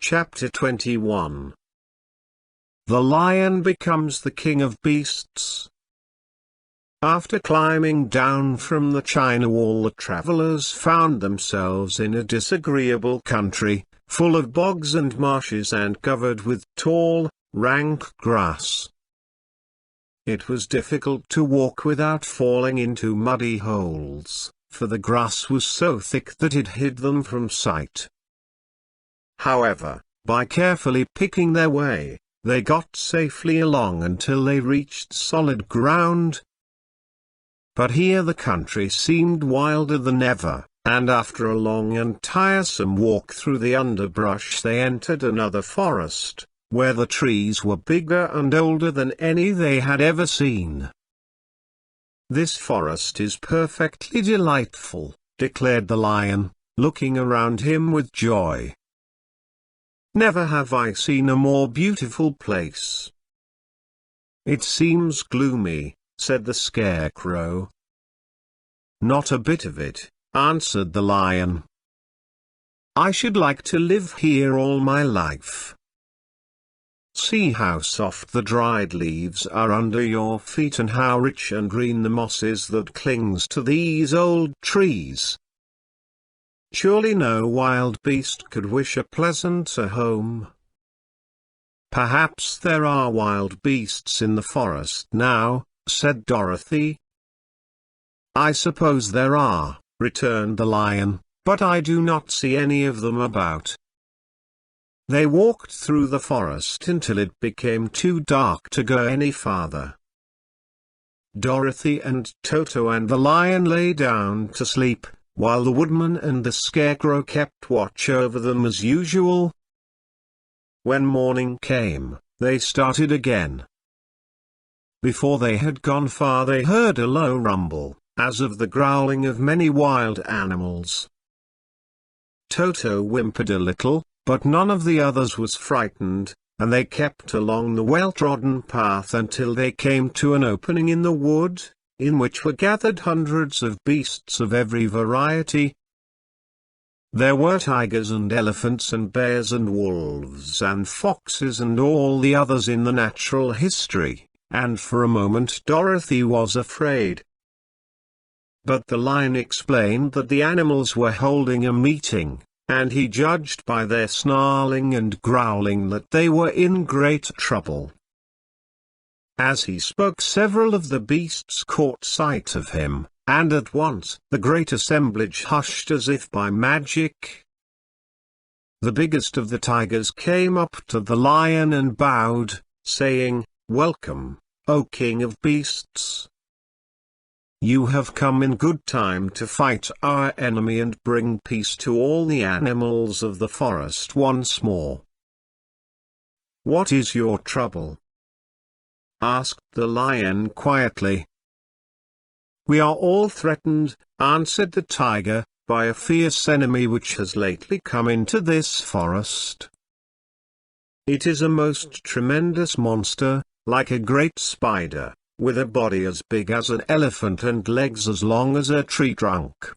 Chapter 21. The lion becomes the king of beasts. After climbing down from the China Wall, the travelers found themselves in a disagreeable country, full of bogs and marshes and covered with tall, rank grass. It was difficult to walk without falling into muddy holes, for the grass was so thick that it hid them from sight. However, by carefully picking their way, they got safely along until they reached solid ground. But here the country seemed wilder than ever, and after a long and tiresome walk through the underbrush they entered another forest, where the trees were bigger and older than any they had ever seen. "This forest is perfectly delightful," declared the lion, looking around him with joy. "Never have I seen a more beautiful place." "It seems gloomy," said the scarecrow. "Not a bit of it," answered the lion. "I should like to live here all my life. See how soft the dried leaves are under your feet and how rich and green the moss is that clings to these old trees. Surely no wild beast could wish a pleasanter home." "Perhaps there are wild beasts in the forest now," said Dorothy. "I suppose there are," returned the lion, "but I do not see any of them about." They walked through the forest until it became too dark to go any farther. Dorothy and Toto and the lion lay down to sleep, while the woodman and the scarecrow kept watch over them as usual. When morning came, they started again. Before they had gone far they heard a low rumble, as of the growling of many wild animals. Toto whimpered a little, but none of the others was frightened, and they kept along the well-trodden path until they came to an opening in the wood, in which were gathered hundreds of beasts of every variety. There were tigers and elephants and bears and wolves and foxes and all the others in the natural history, and for a moment Dorothy was afraid. But the lion explained that the animals were holding a meeting, and he judged by their snarling and growling that they were in great trouble. As he spoke, several of the beasts caught sight of him, and at once the great assemblage hushed as if by magic. The biggest of the tigers came up to the lion and bowed, saying, "Welcome, O King of Beasts. You have come in good time to fight our enemy and bring peace to all the animals of the forest once more. What is your trouble?" asked the lion quietly. "We are all threatened," answered the tiger, "by a fierce enemy which has lately come into this forest. It is a most tremendous monster, like a great spider, with a body as big as an elephant and legs as long as a tree trunk.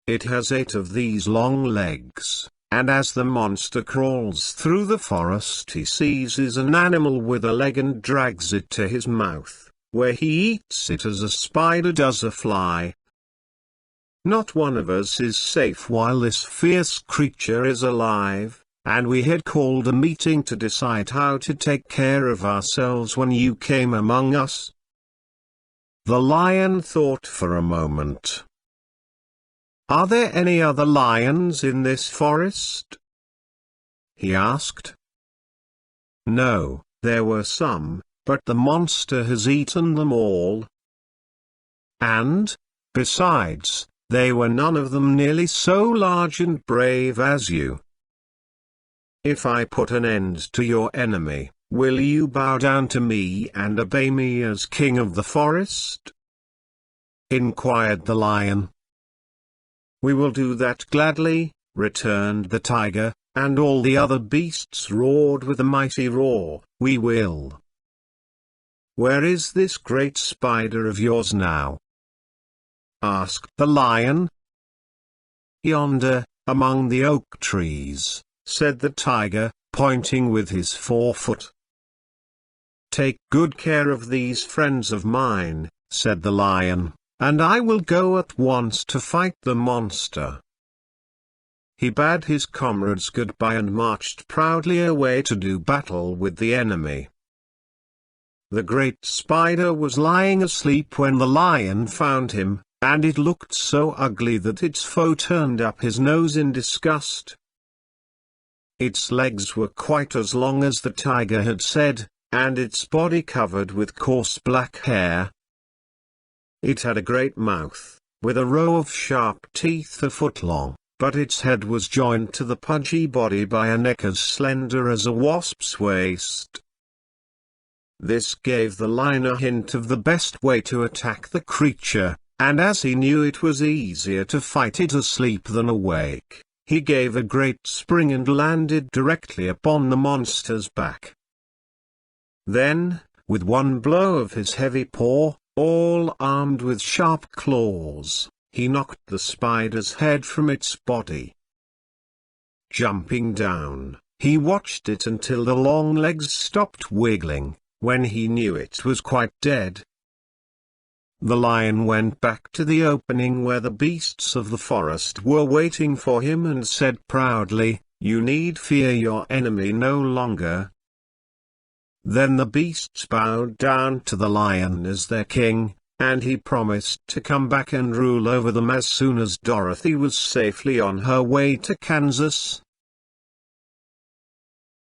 It has 8 of these long legs, and as the monster crawls through the forest he seizes an animal with a leg and drags it to his mouth, where he eats it as a spider does a fly. Not one of us is safe while this fierce creature is alive, and we had called a meeting to decide how to take care of ourselves when you came among us." The lion thought for a moment. "Are there any other lions in this forest?" he asked. "No, there were some, but the monster has eaten them all. And, besides, they were none of them nearly so large and brave as you. If I put an end to your enemy, will you bow down to me and obey me as king of the forest?" inquired the lion. "We will do that gladly," returned the tiger, and all the other beasts roared with a mighty roar, "We will." "Where is this great spider of yours now?" asked the lion. "Yonder, among the oak trees," said the tiger, pointing with his forefoot. "Take good care of these friends of mine," said the lion, "and I will go at once to fight the monster." He bade his comrades goodbye and marched proudly away to do battle with the enemy. The great spider was lying asleep when the lion found him, and it looked so ugly that its foe turned up his nose in disgust. Its legs were quite as long as the tiger had said, and its body covered with coarse black hair. It had a great mouth, with a row of sharp teeth a foot long, but its head was joined to the pudgy body by a neck as slender as a wasp's waist. This gave the lion a hint of the best way to attack the creature, and as he knew it was easier to fight it asleep than awake, he gave a great spring and landed directly upon the monster's back. Then, with one blow of his heavy paw, all armed with sharp claws, he knocked the spider's head from its body. Jumping down, he watched it until the long legs stopped wiggling, when he knew it was quite dead. The lion went back to the opening where the beasts of the forest were waiting for him and said proudly, "You need fear your enemy no longer." Then the beasts bowed down to the lion as their king, and he promised to come back and rule over them as soon as Dorothy was safely on her way to Kansas.